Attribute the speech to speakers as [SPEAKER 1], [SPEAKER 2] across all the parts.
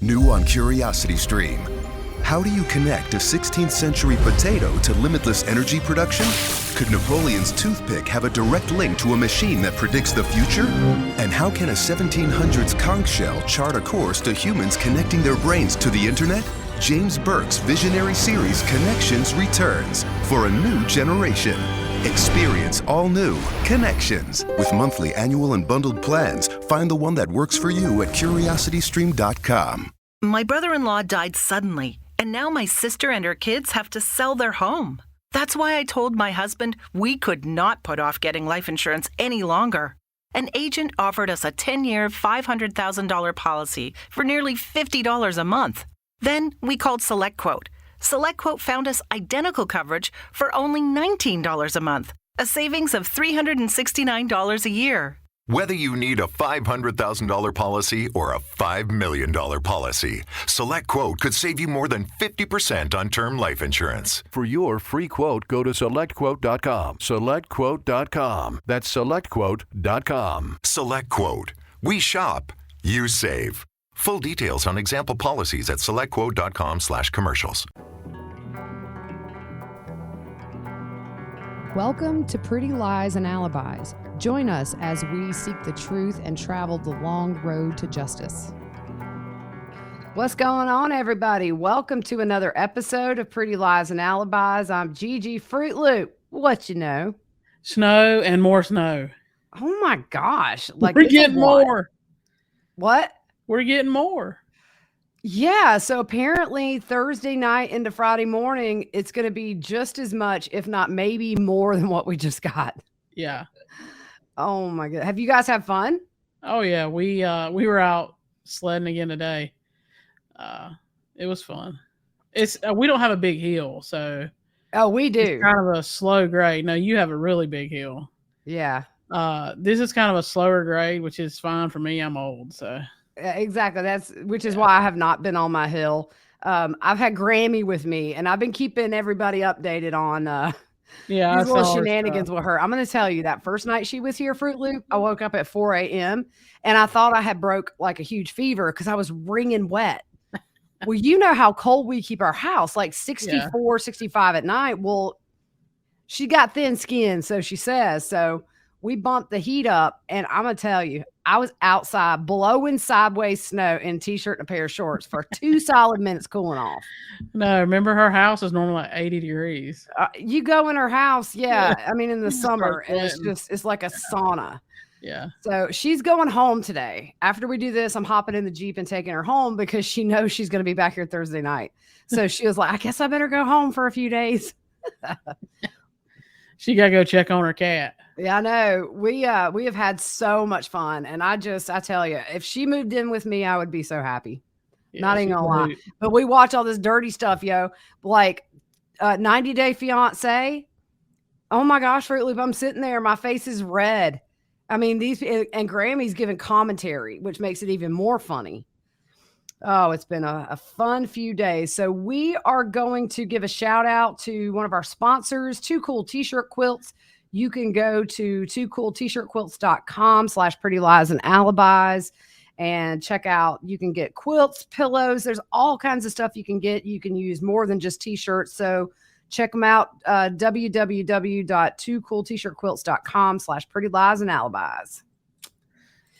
[SPEAKER 1] New on Curiosity Stream. How do you connect a 16th century potato to limitless energy production? Could Napoleon's toothpick have a direct link to a machine that predicts the future? And how can a 1700s conch shell chart a course to humans connecting their brains to the internet? James Burke's visionary series Connections returns for a new generation. Experience all new Connections. With monthly, annual, and bundled plans, find the one that works for you at curiositystream.com.
[SPEAKER 2] My brother-in-law died suddenly, and now my sister and her kids have to sell their home. That's why I told my husband we could not put off getting life insurance any longer. An agent offered us a 10-year, $500,000 policy for nearly $50 a month. Then we called SelectQuote. SelectQuote found us identical coverage for only $19 a month, a savings of $369 a year.
[SPEAKER 3] Whether you need a $500,000 policy or a $5 million policy, SelectQuote could save you more than 50% on term life insurance.
[SPEAKER 4] For your free quote, go to SelectQuote.com. SelectQuote.com. That's SelectQuote.com.
[SPEAKER 3] SelectQuote. We shop, you save. Full details on example policies at SelectQuote.com/commercials.
[SPEAKER 5] Welcome to Pretty Lies and Alibis. Join us as we seek the truth and travel the long road to justice. What's going on, everybody? Welcome to another episode of Pretty Lies and Alibis. I'm Gigi Fruit Loop. What you know?
[SPEAKER 6] Snow and more snow.
[SPEAKER 5] Oh my gosh.
[SPEAKER 6] We're getting more.
[SPEAKER 5] What?
[SPEAKER 6] We're getting more.
[SPEAKER 5] Yeah. So apparently Thursday night into Friday morning, it's going to be just as much, if not maybe more than what we just got.
[SPEAKER 6] Yeah.
[SPEAKER 5] Oh my God. Have you guys had fun?
[SPEAKER 6] Oh yeah. We were out sledding again today. It was fun. We don't have a big hill, so.
[SPEAKER 5] Oh, we do.
[SPEAKER 6] It's kind of a slow grade. No, you have a really big hill.
[SPEAKER 5] Yeah.
[SPEAKER 6] This is kind of a slower grade, which is fine for me. I'm old, so.
[SPEAKER 5] Exactly. Which is why I have not been on my hill. I've had Grammy with me, and I've been keeping everybody updated on these little shenanigans with her. I'm going to tell you that first night she was here, Fruit Loop, I woke up at 4 a.m. and I thought I had broke like a huge fever because I was wringing wet. Well, you know how cold we keep our house, like 64, 65 at night. Well, she got thin skin, so she says. So we bumped the heat up, and I'm going to tell you, I was outside blowing sideways snow in a t-shirt and a pair of shorts for 2 solid minutes cooling off.
[SPEAKER 6] No, remember her house is normally like 80 degrees.
[SPEAKER 5] You go in her house, yeah. I mean, in the summer, and it's like a sauna.
[SPEAKER 6] Yeah.
[SPEAKER 5] So she's going home today. After we do this, I'm hopping in the Jeep and taking her home because she knows she's going to be back here Thursday night. So she was like, I guess I better go home for a few days.
[SPEAKER 6] She got to go check on her cat.
[SPEAKER 5] Yeah, I know. We have had so much fun. And I tell you, if she moved in with me, I would be so happy. Yeah, not even gonna lie. But we watch all this dirty stuff, yo. Like 90 Day Fiance. Oh my gosh, Fruit Loop, I'm sitting there. My face is red. I mean, and Grammy's giving commentary, which makes it even more funny. Oh, it's been a fun few days. So we are going to give a shout out to one of our sponsors, Too Cool T-Shirt Quilts. You can go to toocooltshirtquilts.com/pretty lies and alibis and check out. You can get quilts, pillows. There's all kinds of stuff you can get. You can use more than just T-shirts. So check them out. www.toocooltshirtquilts.com/pretty lies and alibis.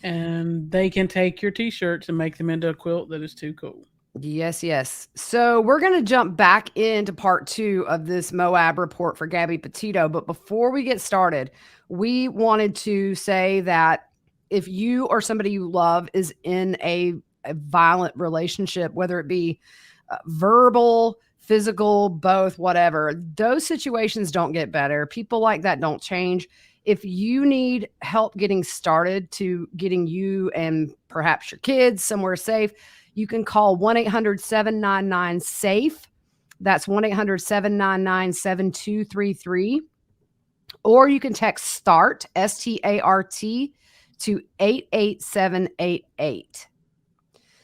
[SPEAKER 6] And they can take your T-shirts and make them into a quilt that is too cool.
[SPEAKER 5] Yes, yes. So we're going to jump back into part 2 of this Moab report for Gabby Petito. But before we get started, we wanted to say that if you or somebody you love is in a violent relationship, whether it be verbal, physical, both, whatever, those situations don't get better. People like that don't change. If you need help getting started to getting you and perhaps your kids somewhere safe, you can call 1-800-799-SAFE. That's 1-800-799-7233. Or you can text START, S-T-A-R-T, to 88788.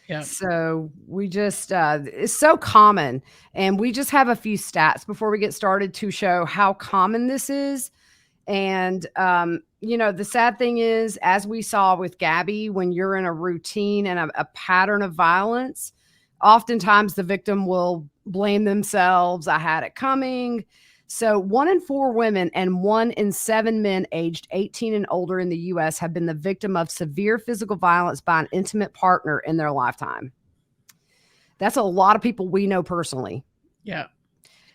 [SPEAKER 6] Yeah.
[SPEAKER 5] So we just, it's so common. And we just have a few stats before we get started to show how common this is. And, the sad thing is, as we saw with Gabby, when you're in a routine and a pattern of violence, Oftentimes the victim will blame themselves. I had it coming. So 1 in 4 women and 1 in 7 men aged 18 and older in the U.S. have been the victim of severe physical violence by an intimate partner in their lifetime. That's a lot of people we know personally.
[SPEAKER 6] Yeah.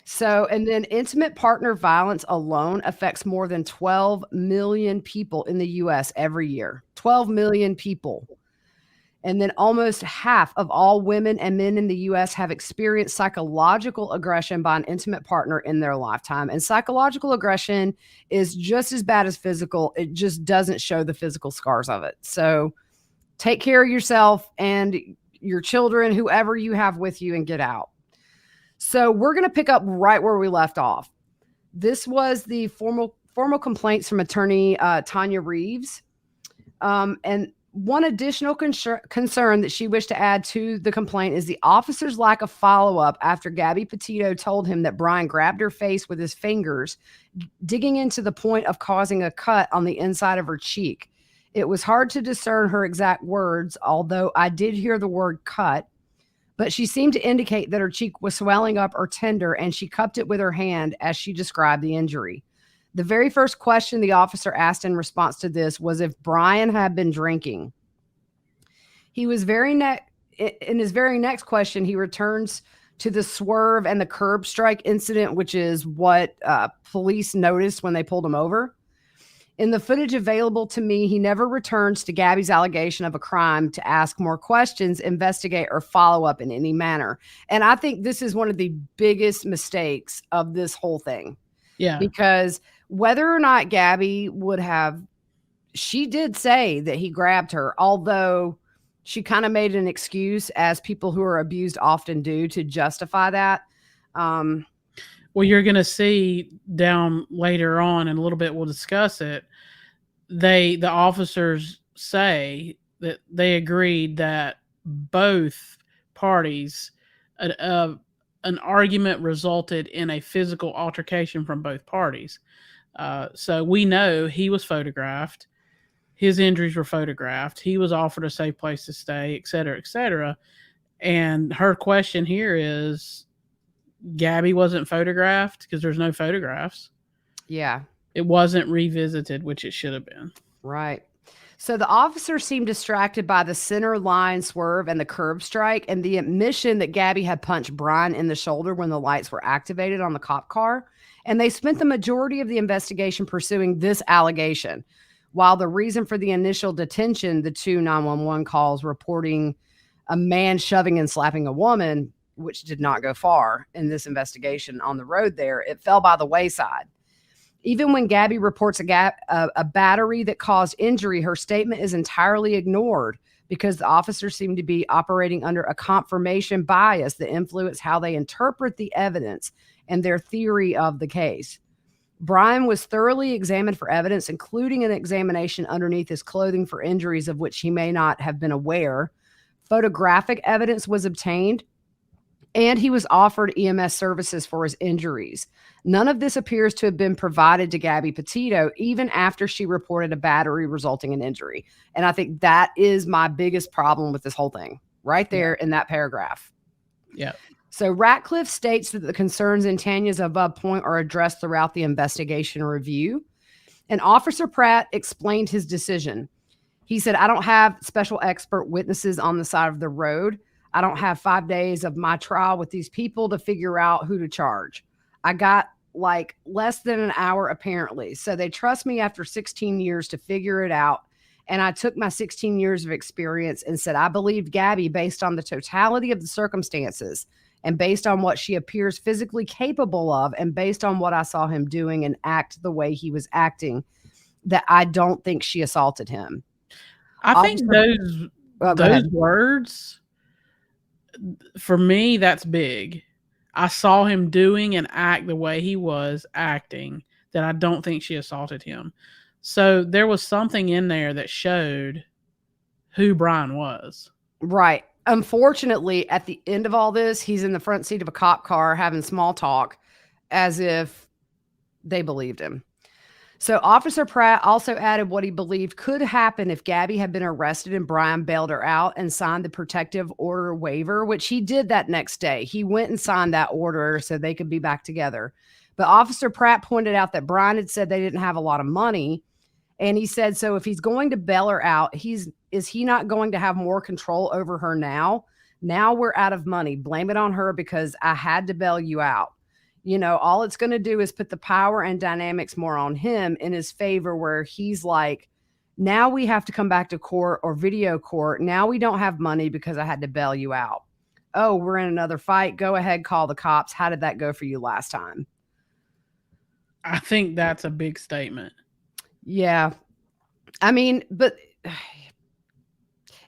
[SPEAKER 5] So, and then intimate partner violence alone affects more than 12 million people in the U.S. every year. 12 million people. And then almost half of all women and men in the U.S. have experienced psychological aggression by an intimate partner in their lifetime. And psychological aggression is just as bad as physical. It just doesn't show the physical scars of it. So take care of yourself and your children, whoever you have with you, and get out. So we're going to pick up right where we left off. This was the formal complaints from attorney Tanya Reeves. And one additional concern that she wished to add to the complaint is the officer's lack of follow-up after Gabby Petito told him that Brian grabbed her face with his fingers, digging into the point of causing a cut on the inside of her cheek. It was hard to discern her exact words, although I did hear the word cut, but she seemed to indicate that her cheek was swelling up or tender, and she cupped it with her hand as she described the injury. The very first question the officer asked in response to this was if Brian had been drinking. In his very next question, he returns to the swerve and the curb strike incident, which is what police noticed when they pulled him over. In the footage available to me, he never returns to Gabby's allegation of a crime to ask more questions, investigate, or follow up in any manner. And I think this is one of the biggest mistakes of this whole thing.
[SPEAKER 6] Yeah.
[SPEAKER 5] Because whether or not Gabby she did say that he grabbed her, although she kind of made an excuse, as people who are abused often do, to justify that.
[SPEAKER 6] Well, you're going to see down later on in a little bit, we'll discuss it. The officers say that they agreed that both parties, an argument resulted in a physical altercation from both parties. So we know he was photographed. His injuries were photographed. He was offered a safe place to stay, et cetera, et cetera. And her question here is, Gabby wasn't photographed because there's no photographs.
[SPEAKER 5] Yeah.
[SPEAKER 6] It wasn't revisited, which it should have been.
[SPEAKER 5] Right. So the officer seemed distracted by the center line swerve and the curb strike and the admission that Gabby had punched Brian in the shoulder when the lights were activated on the cop car. And they spent the majority of the investigation pursuing this allegation, while the reason for the initial detention, the 2 911 calls reporting a man shoving and slapping a woman, which did not go far in this investigation on the road there, it fell by the wayside. Even when Gabby reports a battery that caused injury, her statement is entirely ignored because the officers seem to be operating under a confirmation bias that influence how they interpret the evidence and their theory of the case. Brian was thoroughly examined for evidence, including an examination underneath his clothing for injuries of which he may not have been aware. Photographic evidence was obtained, and he was offered EMS services for his injuries. None of this appears to have been provided to Gabby Petito, even after she reported a battery resulting in injury. And I think that is my biggest problem with this whole thing, right there in that paragraph.
[SPEAKER 6] Yeah.
[SPEAKER 5] So Ratcliffe states that the concerns in Tanya's above point are addressed throughout the investigation review. And Officer Pratt explained his decision. He said, I don't have special expert witnesses on the side of the road. I don't have 5 days of my trial with these people to figure out who to charge. I got like less than an hour apparently. So they trust me after 16 years to figure it out. And I took my 16 years of experience and said, I believed Gabby based on the totality of the circumstances and based on what she appears physically capable of and based on what I saw him doing and act the way he was acting, that I don't think she assaulted him.
[SPEAKER 6] I think those words, for me, that's big. I saw him doing and act the way he was acting, that I don't think she assaulted him. So there was something in there that showed who Brian was.
[SPEAKER 5] Right. Unfortunately, at the end of all this, he's in the front seat of a cop car having small talk as if they believed him. So Officer Pratt also added what he believed could happen if Gabby had been arrested and Brian bailed her out and signed the protective order waiver, which he did that next day. He went and signed that order so they could be back together. But Officer Pratt pointed out that Brian had said they didn't have a lot of money. And he said, so if he's going to bail her out, is he not going to have more control over her now? Now we're out of money. Blame it on her because I had to bail you out. You know, all it's going to do is put the power and dynamics more on him in his favor, where he's like, now we have to come back to court or video court. Now we don't have money because I had to bail you out. Oh, we're in another fight. Go ahead, call the cops. How did that go for you last time?
[SPEAKER 6] I think that's a big statement.
[SPEAKER 5] Yeah. I mean, but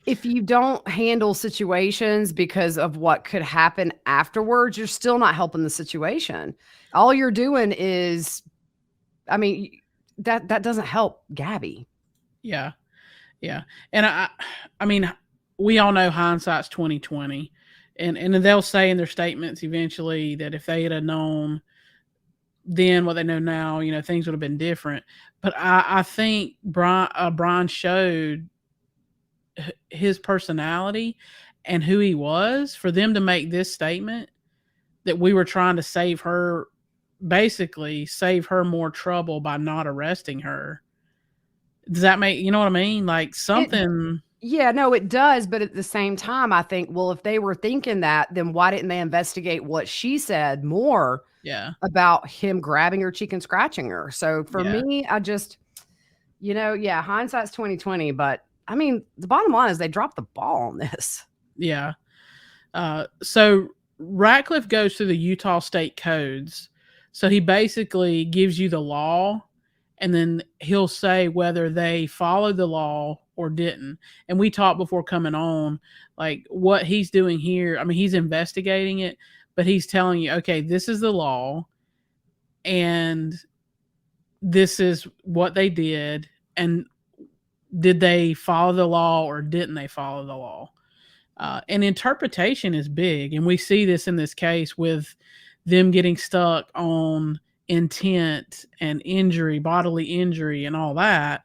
[SPEAKER 5] if you don't handle situations because of what could happen afterwards, you're still not helping the situation. All you're doing is, I mean, that doesn't help Gabby.
[SPEAKER 6] Yeah. Yeah. And I mean, we all know hindsight's 20/20, and they'll say in their statements eventually that if they had known then what they know now, you know, things would have been different. But I think Brian showed his personality and who he was for them to make this statement that we were trying to save her, basically save her more trouble by not arresting her. Does that make, you know what I mean? Like something.
[SPEAKER 5] Yeah, no, it does. But at the same time, I think, well, if they were thinking that, then why didn't they investigate what she said more?
[SPEAKER 6] Yeah.
[SPEAKER 5] About him grabbing her cheek and scratching her. So for me, I just, you know, hindsight's 20/20, but I mean, the bottom line is they dropped the ball on this.
[SPEAKER 6] Yeah. So Ratcliffe goes through the Utah state codes. So he basically gives you the law, and then he'll say whether they followed the law or didn't. And we talked before coming on, like what he's doing here. I mean, he's investigating it, but he's telling you, okay, this is the law, and this is what they did, and did they follow the law or didn't they follow the law? And interpretation is big, and we see this in this case with them getting stuck on intent and injury, bodily injury, and all that.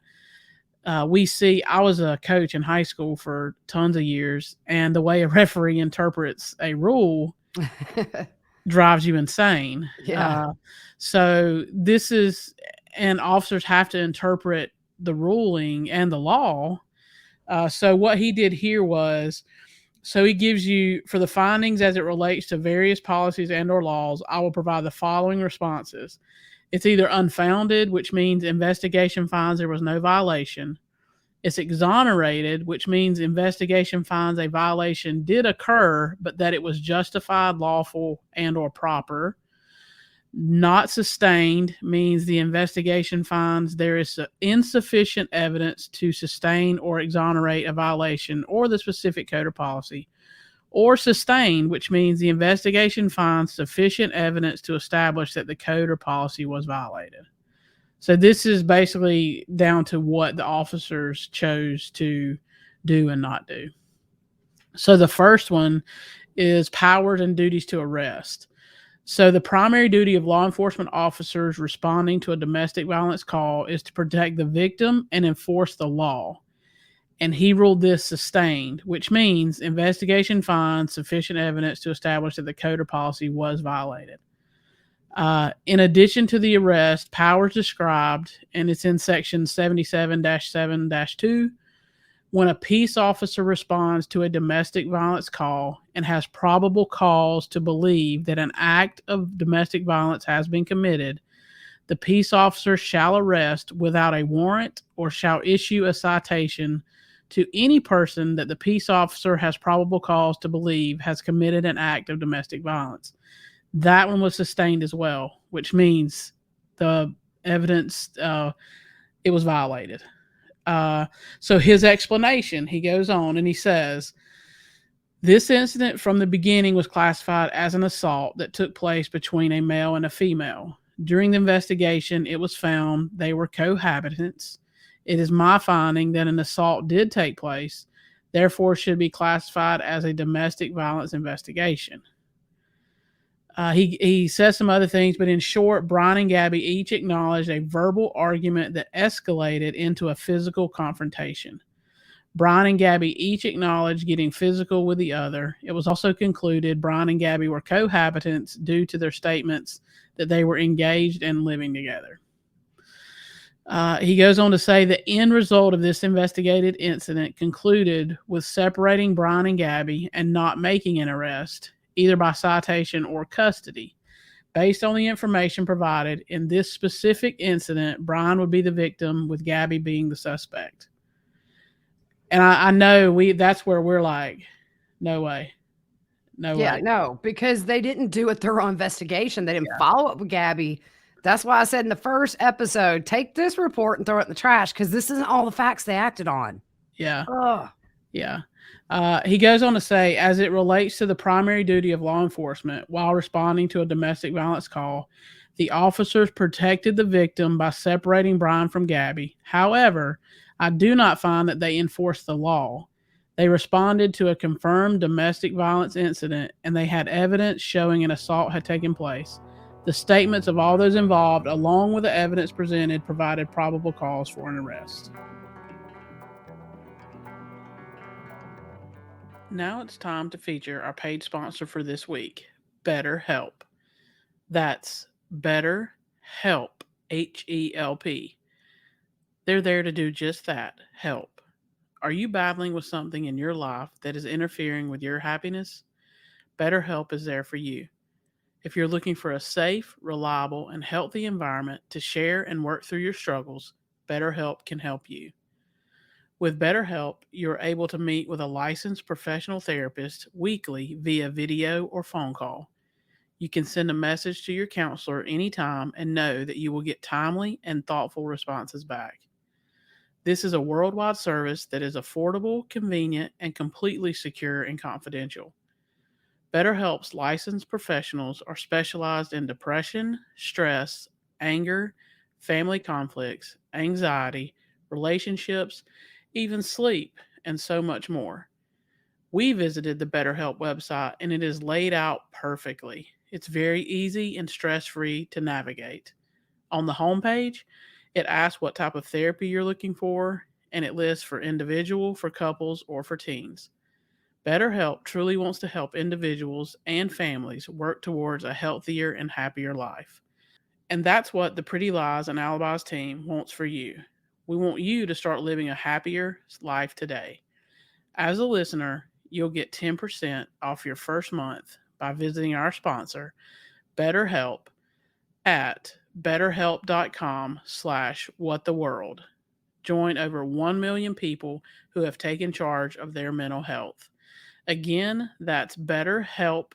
[SPEAKER 6] We see, I was a coach in high school for tons of years, and the way a referee interprets a rule drives you insane.
[SPEAKER 5] Yeah.
[SPEAKER 6] So this is, and officers have to interpret the ruling and the law. So what he did here was, so he gives you, for the findings as it relates to various policies and or laws, I will provide the following responses. It's either unfounded, which means investigation finds there was no violation. It's exonerated, which means investigation finds a violation did occur, but that it was justified, lawful, and or proper. Not sustained means the investigation finds there is insufficient evidence to sustain or exonerate a violation or the specific code or policy. Or sustained, which means the investigation finds sufficient evidence to establish that the code or policy was violated. So this is basically down to what the officers chose to do and not do. So the first one is powers and duties to arrest. So the primary duty of law enforcement officers responding to a domestic violence call is to protect the victim and enforce the law. And he ruled this sustained, which means investigation finds sufficient evidence to establish that the code or policy was violated. In addition to the arrest, powers described, and it's in section 77-7-2, when a peace officer responds to a domestic violence call and has probable cause to believe that an act of domestic violence has been committed, the peace officer shall arrest without a warrant or shall issue a citation to any person that the peace officer has probable cause to believe has committed an act of domestic violence. That one was sustained as well, which means the evidence, it was violated. So his explanation, he goes on and he says, this incident from the beginning was classified as an assault that took place between a male and a female. During the investigation, it was found they were cohabitants. It is my finding that an assault did take place, therefore should be classified as a domestic violence investigation. He says some other things, but in short, Brian and Gabby each acknowledged a verbal argument that escalated into a physical confrontation. Brian and Gabby each acknowledged getting physical with the other. It was also concluded Brian and Gabby were cohabitants due to their statements that they were engaged and living together. He goes on to say the end result of this investigated incident concluded with separating Brian and Gabby and not making an arrest, either by citation or custody. Based on the information provided in this specific incident, Brian would be the victim with Gabby being the suspect. And I know that's where we're like, no way. No way.
[SPEAKER 5] Yeah, no, because they didn't do a thorough investigation. They didn't follow up with Gabby. That's why I said in the first episode, take this report and throw it in the trash, because this isn't all the facts they acted on.
[SPEAKER 6] Yeah.
[SPEAKER 5] Ugh.
[SPEAKER 6] Yeah. He goes on to say, as it relates to the primary duty of law enforcement while responding to a domestic violence call, the officers protected the victim by separating Brian from Gabby. However, I do not find that they enforced the law. They responded to a confirmed domestic violence incident, and they had evidence showing an assault had taken place. The statements of all those involved, along with the evidence presented, provided probable cause for an arrest. Now it's time to feature our paid sponsor for this week, BetterHelp. That's BetterHelp, H-E-L-P. They're there to do just that, help. Are you battling with something in your life that is interfering with your happiness? BetterHelp is there for you. If you're looking for a safe, reliable, and healthy environment to share and work through your struggles, BetterHelp can help you. With BetterHelp, you're able to meet with a licensed professional therapist weekly via video or phone call. You can send a message to your counselor anytime and know that you will get timely and thoughtful responses back. This is a worldwide service that is affordable, convenient, and completely secure and confidential. BetterHelp's licensed professionals are specialized in depression, stress, anger, family conflicts, anxiety, relationships, even sleep, and so much more. We visited the BetterHelp website, and it is laid out perfectly. It's very easy and stress-free to navigate. On the homepage, it asks what type of therapy you're looking for, and it lists for individual, for couples, or for teens. BetterHelp truly wants to help individuals and families work towards a healthier and happier life. And that's what the Pretty Lies and Alibis team wants for you. We want you to start living a happier life today. As a listener, you'll get 10% off your first month by visiting our sponsor, BetterHelp, at betterhelp.com/whattheworld. Join over 1 million people who have taken charge of their mental health. Again, that's BetterHelp,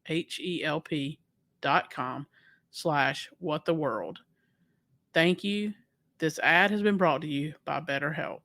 [SPEAKER 6] HELP.com/whattheworld. Thank you. This ad has been brought to you by BetterHelp.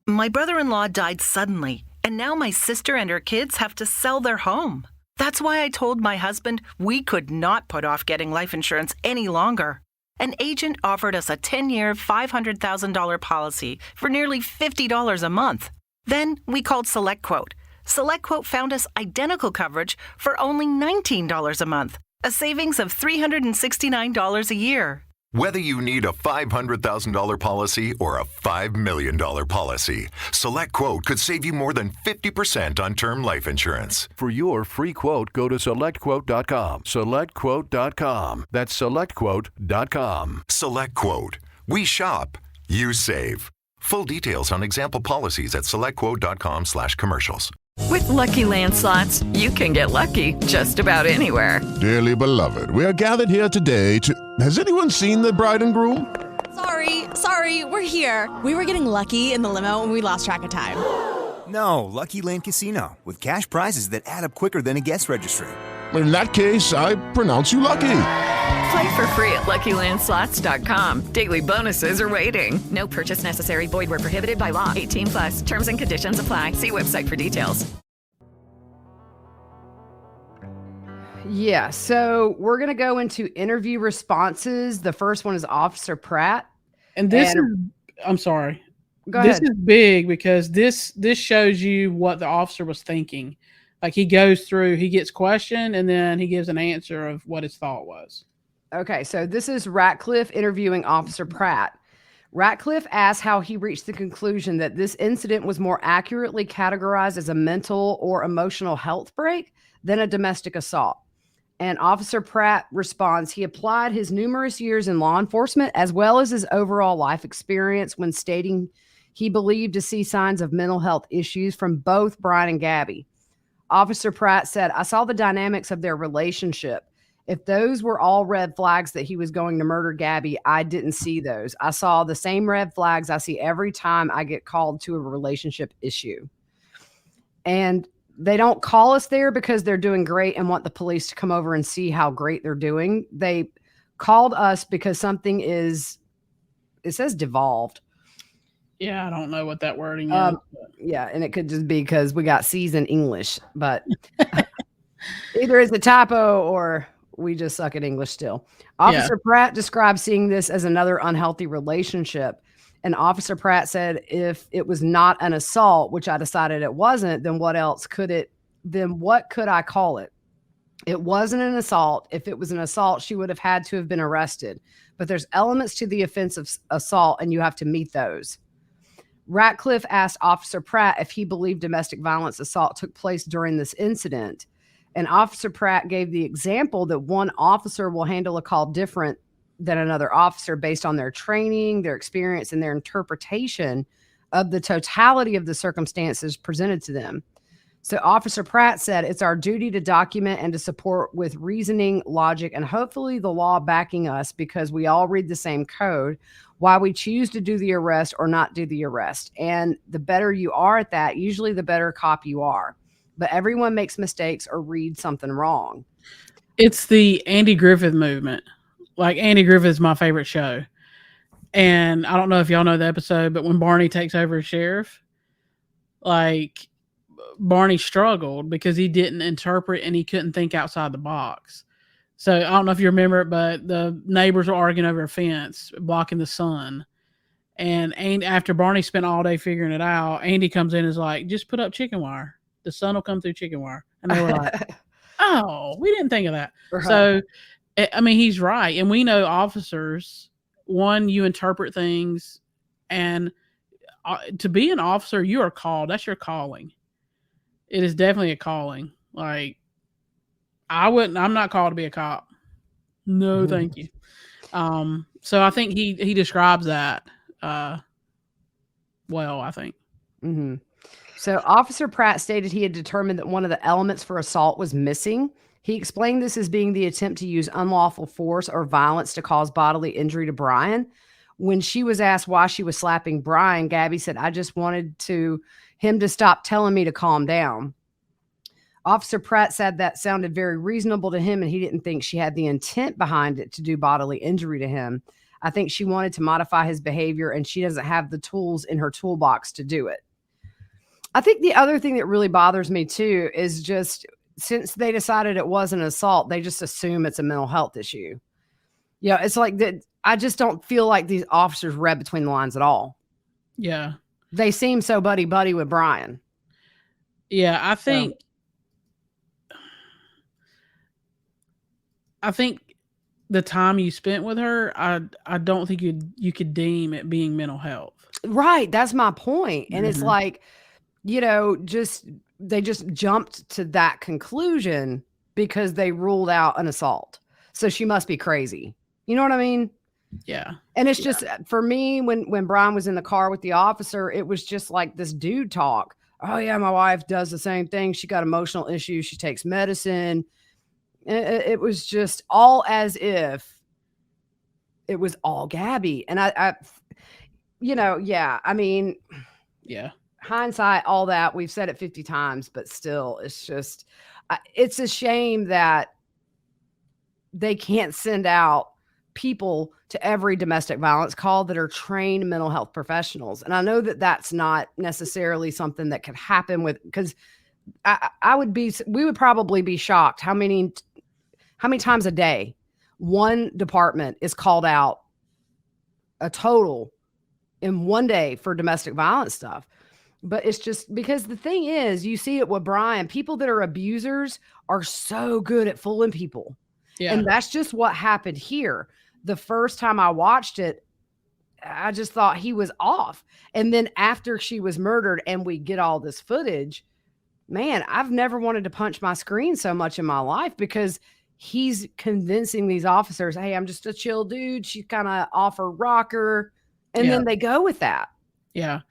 [SPEAKER 2] My brother-in-law died suddenly, and now my sister and her kids have to sell their home. That's why I told my husband we could not put off getting life insurance any longer. An agent offered us a 10-year, $500,000 policy for nearly $50 a month. Then we called SelectQuote. SelectQuote found us identical coverage for only $19 a month, a savings of $369 a year.
[SPEAKER 3] Whether you need a $500,000 policy or a $5 million policy, SelectQuote could save you more than 50% on term life insurance.
[SPEAKER 4] For your free quote, go to SelectQuote.com. SelectQuote.com. That's SelectQuote.com.
[SPEAKER 3] SelectQuote. We shop, you save. Full details on example policies at SelectQuote.com/commercials.
[SPEAKER 7] With Lucky Land Slots, you can get lucky just about anywhere.
[SPEAKER 8] Dearly beloved, we are gathered here today to... Has anyone seen the bride and groom?
[SPEAKER 9] Sorry, we're here. We were getting lucky in the limo and we lost track of time.
[SPEAKER 10] No, Lucky Land Casino, with cash prizes that add up quicker than a guest registry.
[SPEAKER 8] In that case, I pronounce you lucky.
[SPEAKER 7] Play for free at LuckyLandSlots.com. Daily bonuses are waiting. No purchase necessary. Void where prohibited by law. 18+. Terms and conditions apply. See website for details.
[SPEAKER 5] Yeah, so we're going to go into interview responses. The first one is Officer Pratt.
[SPEAKER 6] And this is, I'm sorry.
[SPEAKER 5] Go ahead.
[SPEAKER 6] This is big because this shows you what the officer was thinking Like he goes through, he gets questioned, and then he gives an answer of what his thought was.
[SPEAKER 5] Okay, so this is Ratcliffe interviewing Officer Pratt. Ratcliffe asked how he reached the conclusion that this incident was more accurately categorized as a mental or emotional health break than a domestic assault. And Officer Pratt responds, he applied his numerous years in law enforcement as well as his overall life experience when stating he believed to see signs of mental health issues from both Brian and Gabby. Officer Pratt said, I saw the dynamics of their relationship. If those were all red flags that he was going to murder Gabby, I didn't see those. I saw the same red flags I see every time I get called to a relationship issue. And they don't call us there because they're doing great and want the police to come over and see how great they're doing. They called us because something is, it says devolved.
[SPEAKER 6] Yeah, I don't know what that wording is.
[SPEAKER 5] Yeah, and it could just be because we got C's in English, but either it's a typo or we just suck at English still. Officer Pratt described seeing this as another unhealthy relationship. And Officer Pratt said, if it was not an assault, which I decided it wasn't, then what could I call it? It wasn't an assault. If it was an assault, she would have had to have been arrested. But there's elements to the offense of assault, and you have to meet those. Ratcliffe asked Officer Pratt if he believed domestic violence assault took place during this incident. And Officer Pratt gave the example that one officer will handle a call different than another officer based on their training, their experience, and their interpretation of the totality of the circumstances presented to them. So Officer Pratt said, it's our duty to document and to support with reasoning, logic, and hopefully the law backing us because we all read the same code, why we choose to do the arrest or not do the arrest. And the better you are at that, usually the better cop you are. But everyone makes mistakes or reads something wrong.
[SPEAKER 6] It's the Andy Griffith movement. Like Andy Griffith is my favorite show. And I don't know if y'all know the episode, but when Barney takes over as sheriff, like Barney struggled because he didn't interpret and he couldn't think outside the box. So I don't know if you remember it, but the neighbors were arguing over a fence blocking the sun. And after Barney spent all day figuring it out, Andy comes in and is like, just put up chicken wire. The sun will come through chicken wire. And they were like, oh, we didn't think of that. Right. So, I mean, he's right. And we know officers, one, you interpret things. And to be an officer, you are called. That's your calling. It is definitely a calling. Like, I'm not called to be a cop. No, thank you. So I think he describes that well, I think.
[SPEAKER 5] Mm-hmm. So Officer Pratt stated he had determined that one of the elements for assault was missing. He explained this as being the attempt to use unlawful force or violence to cause bodily injury to Brian. When she was asked why she was slapping Brian, Gabby said, I just wanted him to stop telling me to calm down. Officer Pratt said that sounded very reasonable to him, and he didn't think she had the intent behind it to do bodily injury to him. I think she wanted to modify his behavior, and she doesn't have the tools in her toolbox to do it. I think the other thing that really bothers me too is just since they decided it was an assault, they just assume it's a mental health issue. Yeah, it's like that. I just don't feel like these officers read between the lines at all.
[SPEAKER 6] Yeah.
[SPEAKER 5] They seem so buddy-buddy with Brian.
[SPEAKER 6] Yeah, I think the time you spent with her, I don't think you could deem it being mental health.
[SPEAKER 5] Right. That's my point. And it's like, they just jumped to that conclusion because they ruled out an assault. So she must be crazy. You know what I mean?
[SPEAKER 6] Yeah.
[SPEAKER 5] And it's just, for me, when Brian was in the car with the officer, it was just like this dude talk. Oh yeah, my wife does the same thing. She got emotional issues. She takes medicine. It was just all as if it was all Gabby. And hindsight, all that, we've said it 50 times, but still, it's just, it's a shame that they can't send out people to every domestic violence call that are trained mental health professionals. And I know that that's not necessarily something that could happen because we would probably be shocked how many times a day one department is called out a total in one day for domestic violence stuff. But it's just because the thing is, you see it with Brian, people that are abusers are so good at fooling people. Yeah. And that's just what happened here. The first time I watched it, I just thought he was off. And then after she was murdered and we get all this footage, man, I've never wanted to punch my screen so much in my life because he's convincing these officers, hey, I'm just a chill dude. She's kind of off her rocker. And then they go with that.
[SPEAKER 6] Yeah.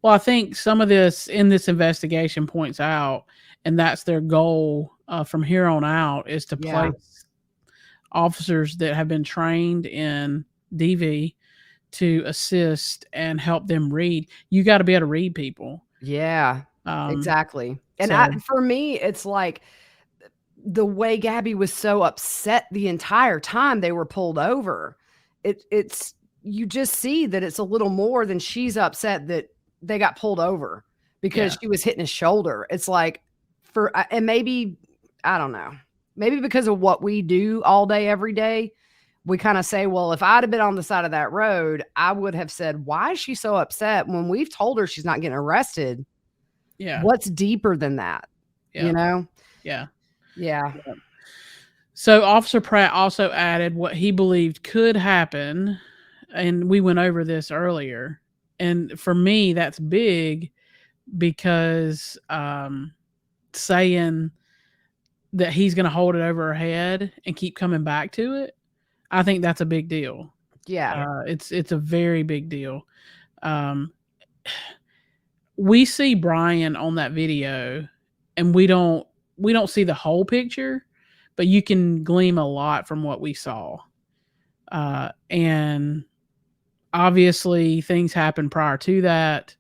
[SPEAKER 6] Well, I think some of this in this investigation points out, and that's their goal from here on out, is to place officers that have been trained in DV to assist and help them read. You got to be able to read people.
[SPEAKER 5] Yeah, exactly. And for me, it's like the way Gabby was so upset the entire time they were pulled over. It's you just see that it's a little more than she's upset that they got pulled over because she was hitting his shoulder. It's like and maybe, I don't know, maybe because of what we do all day, every day, we kind of say, well, if I'd have been on the side of that road, I would have said, why is she so upset when we've told her she's not getting arrested? Yeah. What's deeper than that? Yeah. You know?
[SPEAKER 6] Yeah.
[SPEAKER 5] Yeah.
[SPEAKER 6] So Officer Pratt also added what he believed could happen. And we went over this earlier. And for me, that's big because saying that he's going to hold it over her head and keep coming back to it, I think that's a big deal.
[SPEAKER 5] Yeah.
[SPEAKER 6] It's a very big deal. We see Brian on that video and we don't see the whole picture, but you can glean a lot from what we saw. And obviously things happened prior to that.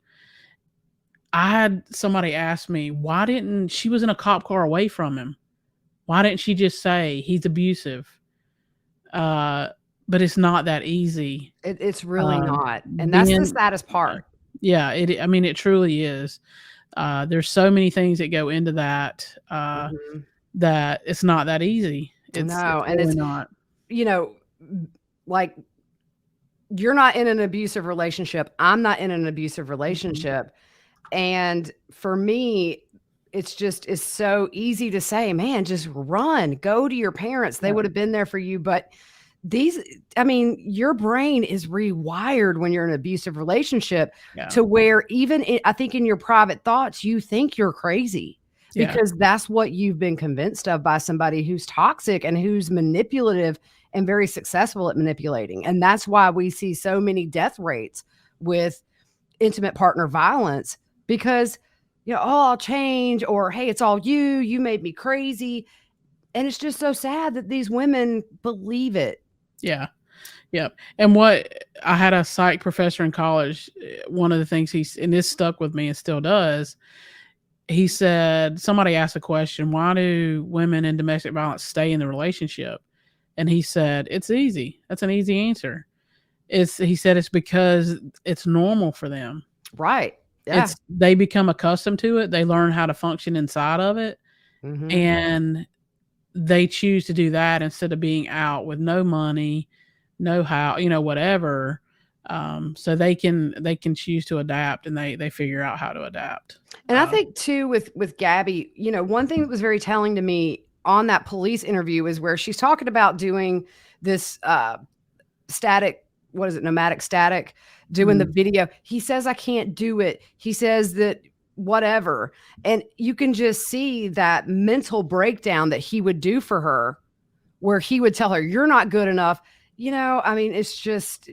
[SPEAKER 6] I had somebody ask me, she was in a cop car away from him. Why didn't she just say he's abusive? But it's not that easy.
[SPEAKER 5] It's really not. And that's the saddest part.
[SPEAKER 6] Yeah. It truly is. There's so many things that go into that, that it's not that easy. It's really not.
[SPEAKER 5] You know, like, you're not in an abusive relationship. I'm not in an abusive relationship. And for me, it's so easy to say, man, just run, go to your parents. They would have been there for you. But your brain is rewired when you're in an abusive relationship to where even I think in your private thoughts, you think you're crazy because that's what you've been convinced of by somebody who's toxic and who's manipulative and very successful at manipulating. And that's why we see so many death rates with intimate partner violence because, I'll change, or, hey, it's all you made me crazy. And it's just so sad that these women believe it.
[SPEAKER 6] Yeah. Yep. And what I had a psych professor in college, one of the things and this stuck with me and still does, he said, somebody asked a question, why do women in domestic violence stay in the relationship? And he said, it's easy. That's an easy answer. He said it's because it's normal for them.
[SPEAKER 5] Right. Yeah.
[SPEAKER 6] They become accustomed to it. They learn how to function inside of it. Mm-hmm. And they choose to do that instead of being out with no money, no how, whatever. So they can choose to adapt, and they figure out how to adapt.
[SPEAKER 5] And I think too, with Gabby, one thing that was very telling to me on that police interview is where she's talking about doing this nomadic static, doing the video. He says, I can't do it. He says that whatever. And you can just see that mental breakdown that he would do for her, where he would tell her, you're not good enough. It's just,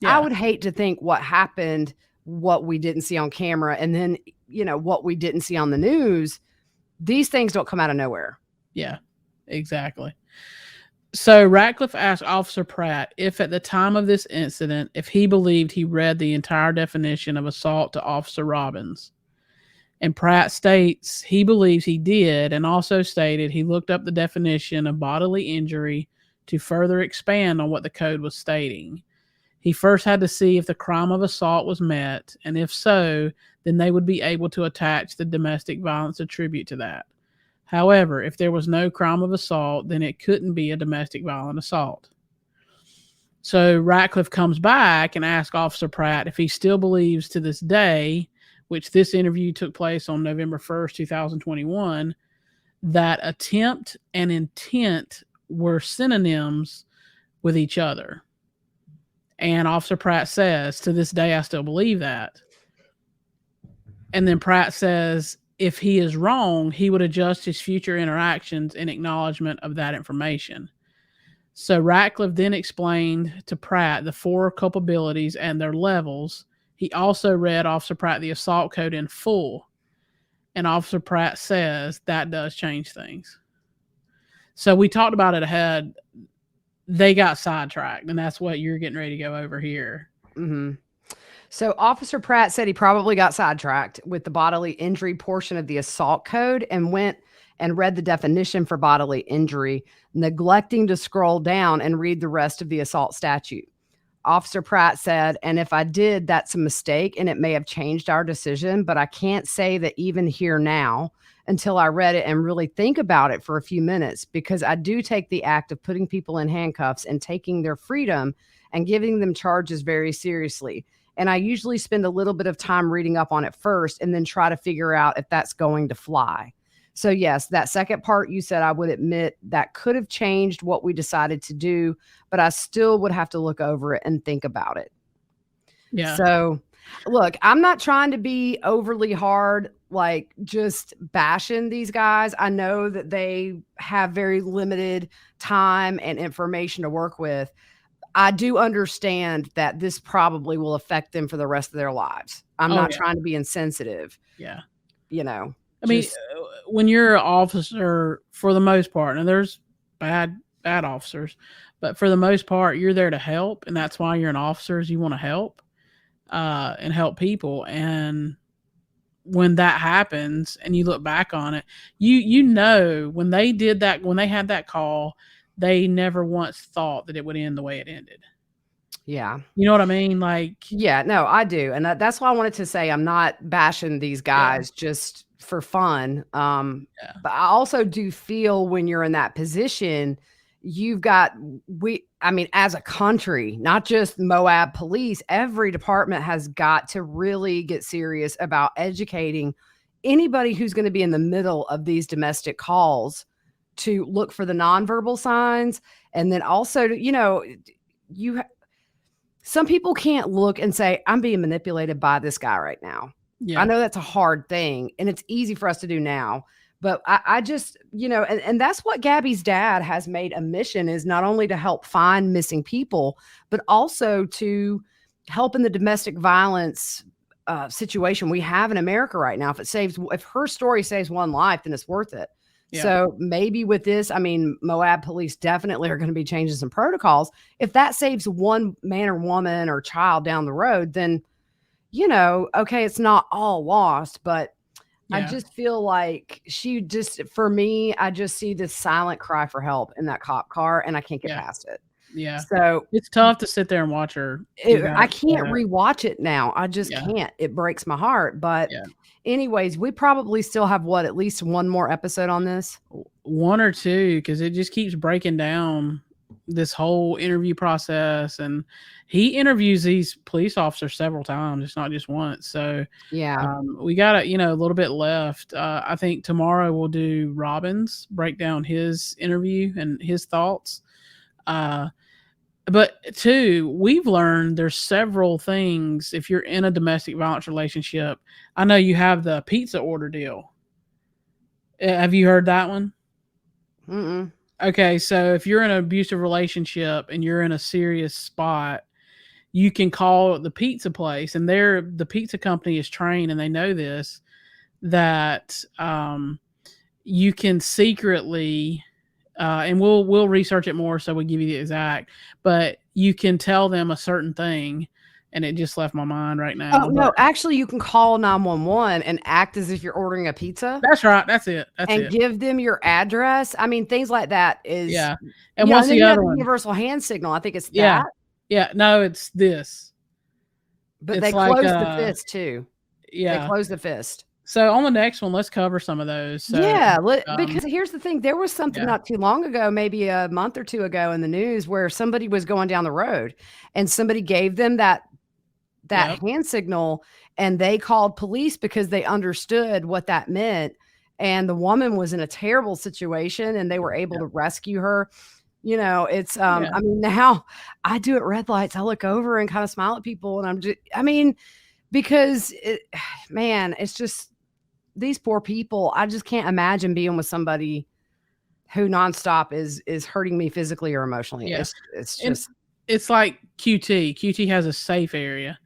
[SPEAKER 5] I would hate to think what happened, what we didn't see on camera, and then, what we didn't see on the news. These things don't come out of nowhere.
[SPEAKER 6] Yeah, exactly. So Ratcliffe asked Officer Pratt if at the time of this incident, if he believed he read the entire definition of assault to Officer Robbins. And Pratt states he believes he did, and also stated he looked up the definition of bodily injury to further expand on what the code was stating. He first had to see if the crime of assault was met, and if so, then they would be able to attach the domestic violence attribute to that. However, if there was no crime of assault, then it couldn't be a domestic violent assault. So Ratcliffe comes back and asks Officer Pratt if he still believes to this day which this interview took place on November 1st, 2021, that attempt and intent were synonyms with each other. And Officer Pratt says, to this day, I still believe that. And then Pratt says, if he is wrong, he would adjust his future interactions in acknowledgement of that information. So Ratcliffe then explained to Pratt the 4 culpabilities and their levels. He also read Officer Pratt the assault code in full. And Officer Pratt says that does change things. So we talked about it ahead. They got sidetracked, and that's what you're getting ready to go over here.
[SPEAKER 5] Mm-hmm. So Officer Pratt said he probably got sidetracked with the bodily injury portion of the assault code and went and read the definition for bodily injury, neglecting to scroll down and read the rest of the assault statute. Officer Pratt said, and if I did, that's a mistake and it may have changed our decision, but I can't say that even here now until I read it and really think about it for a few minutes, because I do take the act of putting people in handcuffs and taking their freedom and giving them charges very seriously. And I usually spend a little bit of time reading up on it first and then try to figure out if that's going to fly. So yes, that second part you said, I would admit that could have changed what we decided to do, but I still would have to look over it and think about it.
[SPEAKER 6] Yeah.
[SPEAKER 5] So look, I'm not trying to be overly hard, like just bashing these guys. I know that they have very limited time and information to work with. I do understand that this probably will affect them for the rest of their lives. I'm not trying to be insensitive.
[SPEAKER 6] Yeah.
[SPEAKER 5] You know,
[SPEAKER 6] I mean, when you're an officer, for the most part, and there's bad officers, but for the most part, you're there to help. And that's why you're an officer, is you want to help and help people. And when that happens and you look back on it, you know, when they did that, when they had that call, they never once thought that it would end the way it ended.
[SPEAKER 5] Yeah.
[SPEAKER 6] You know what I mean? Like,
[SPEAKER 5] yeah, no, I do. And that's why I wanted to say I'm not bashing these guys just for fun. But I also do feel when you're in that position, you've got, as a country, not just Moab Police, every department has got to really get serious about educating anybody who's going to be in the middle of these domestic calls to look for the nonverbal signs. And then also, you know, some people can't look and say, I'm being manipulated by this guy right now. Yeah. I know that's a hard thing and it's easy for us to do now, but I just, you know, and that's what Gabby's dad has made a mission, is not only to help find missing people, but also to help in the domestic violence situation we have in America right now. If her story saves one life, then it's worth it. Yeah. So maybe with this, I mean, Moab Police definitely are going to be changing some protocols. If that saves one man or woman or child down the road, then, you know, okay, it's not all lost, but I just feel like for me, I just see this silent cry for help in that cop car and I can't get past it.
[SPEAKER 6] Yeah.
[SPEAKER 5] So
[SPEAKER 6] it's tough to sit there and watch her.
[SPEAKER 5] I can't rewatch it now. I just can't. It breaks my heart. But anyways, we probably still have at least one more episode on this?
[SPEAKER 6] 1 or 2, because it just keeps breaking down this whole interview process. And he interviews these police officers several times. It's not just once. So we got a little bit left. I think tomorrow we'll do Robbins, break down his interview and his thoughts. But 2, we've learned there's several things. If you're in a domestic violence relationship, I know you have the pizza order deal. Have you heard that one?
[SPEAKER 5] Mm-mm.
[SPEAKER 6] Okay. So if you're in an abusive relationship and you're in a serious spot, you can call the pizza place, and the pizza company is trained, and they know this, that, you can secretly, and we'll research it more, so we give you the exact, but you can tell them a certain thing, and it just left my mind right now.
[SPEAKER 5] Oh, no, actually you can call 911 and act as if you're ordering a pizza.
[SPEAKER 6] That's right. That's it.
[SPEAKER 5] Give them your address. I mean, things like that is.
[SPEAKER 6] Yeah. And what's the other one?
[SPEAKER 5] Universal hand signal. I think it's that.
[SPEAKER 6] Yeah. No, it's this.
[SPEAKER 5] But it's they close the fist too.
[SPEAKER 6] Yeah.
[SPEAKER 5] They close the fist.
[SPEAKER 6] So on the next one, let's cover some of those. So,
[SPEAKER 5] because here's the thing. There was something not too long ago, maybe a month or 2 ago in the news, where somebody was going down the road and somebody gave them that that hand signal, and they called police because they understood what that meant. And the woman was in a terrible situation, and they were able to rescue her. You know, it's, I mean, now I do at red lights. I look over and kind of smile at people, and I'm just, I mean, because man, it's just these poor people. I just can't imagine being with somebody who nonstop is hurting me physically or emotionally.
[SPEAKER 6] Yeah.
[SPEAKER 5] It's just,
[SPEAKER 6] it's like QT. QT has a safe area.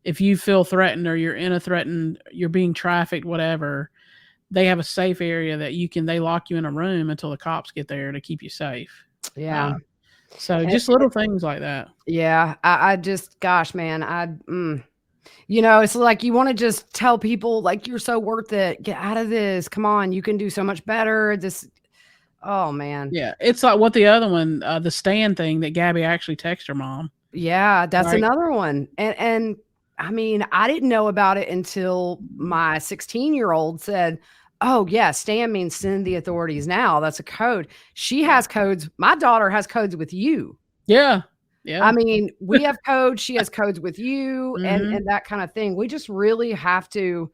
[SPEAKER 6] If you feel threatened or you're in a threatened, you're being trafficked, whatever, they have a safe area that they lock you in a room until the cops get there to keep you safe.
[SPEAKER 5] Yeah.
[SPEAKER 6] So just little things like that.
[SPEAKER 5] Yeah. I just, gosh, man, you know, it's like you want to just tell people like, you're so worth it. Get out of this. Come on. You can do so much better. Oh man.
[SPEAKER 6] Yeah. It's like what the other one, the stand thing that Gabby actually texted her mom.
[SPEAKER 5] Yeah. That's another one. And I mean, I didn't know about it until my 16-year-old said, oh yeah, stand means send the authorities now. That's a code. She has codes. My daughter has codes with you.
[SPEAKER 6] Yeah. Yeah.
[SPEAKER 5] I mean, we have codes. She has codes with you and that kind of thing. We just really have to,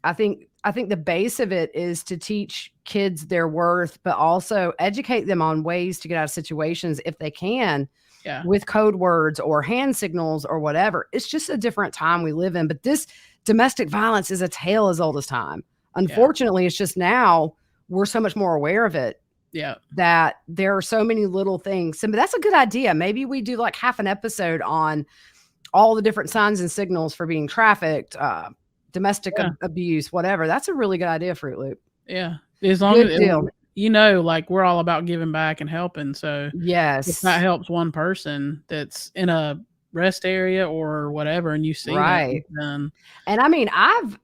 [SPEAKER 5] I think the base of it is to teach kids their worth, but also educate them on ways to get out of situations if they can. Yeah. With code words or hand signals or whatever. It's just a different time we live in. But this domestic violence is a tale as old as time. Unfortunately, it's just now we're so much more aware of it.
[SPEAKER 6] Yeah.
[SPEAKER 5] That there are so many little things. So that's a good idea. Maybe we do like half an episode on all the different signs and signals for being trafficked, domestic abuse, whatever. That's a really good idea, Fruit Loop.
[SPEAKER 6] Yeah. As long as you know, like we're all about giving back and helping. So
[SPEAKER 5] yes,
[SPEAKER 6] if that helps one person that's in a rest area or whatever, and you see
[SPEAKER 5] right.
[SPEAKER 6] That,
[SPEAKER 5] and I mean, I've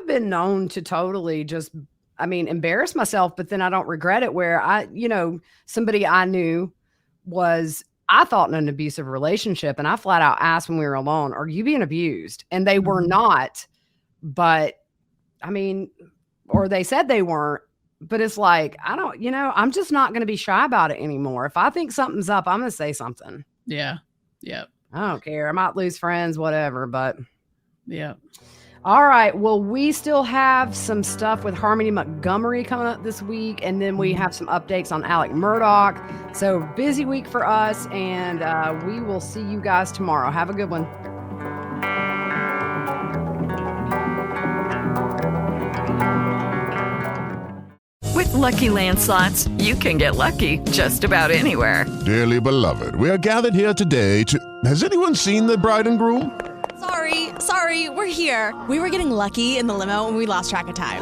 [SPEAKER 5] been known to totally just, embarrass myself, but then I don't regret it. Where somebody I knew was, I thought in an abusive relationship, and I flat out asked when we were alone, "Are you being abused?" And they were not, but or they said they weren't. But it's like, I'm just not going to be shy about it anymore. If I think something's up, I'm going to say something.
[SPEAKER 6] Yeah. Yeah.
[SPEAKER 5] I don't care. I might lose friends, whatever, but
[SPEAKER 6] yeah.
[SPEAKER 5] All right. Well, we still have some stuff with Harmony Montgomery coming up this week. And then we have some updates on Alec Murdaugh. So busy week for us. And we will see you guys tomorrow. Have a good one.
[SPEAKER 7] With Lucky Land Slots, you can get lucky just about anywhere.
[SPEAKER 8] Dearly beloved, we are gathered here today to... Has anyone seen the bride and groom?
[SPEAKER 9] Sorry, we're here. We were getting lucky in the limo and we lost track of time.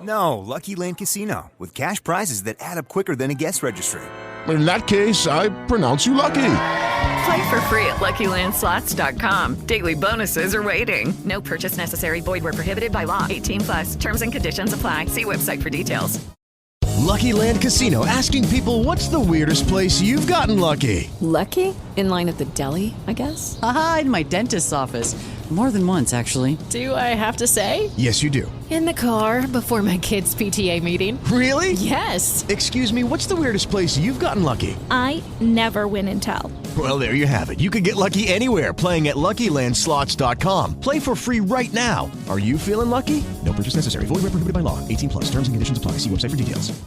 [SPEAKER 10] No, Lucky Land Casino, with cash prizes that add up quicker than a guest registry.
[SPEAKER 8] In that case, I pronounce you lucky.
[SPEAKER 7] Play for free at LuckyLandSlots.com. Daily bonuses are waiting. No purchase necessary. Void where prohibited by law. 18+. Terms and conditions apply. See website for details.
[SPEAKER 11] Lucky Land Casino, asking people, what's the weirdest place you've gotten lucky?
[SPEAKER 12] Lucky? In line at the deli, I guess?
[SPEAKER 13] Aha, in my dentist's office. More than once, actually.
[SPEAKER 12] Do I have to say?
[SPEAKER 11] Yes, you do.
[SPEAKER 12] In the car before my kids' PTA meeting.
[SPEAKER 11] Really?
[SPEAKER 12] Yes.
[SPEAKER 11] Excuse me, what's the weirdest place you've gotten lucky?
[SPEAKER 14] I never win and tell.
[SPEAKER 11] Well, there you have it. You can get lucky anywhere, playing at LuckyLandSlots.com. Play for free right now. Are you feeling lucky? No purchase necessary. Void where prohibited by law. 18+. Terms and conditions apply. See website for details.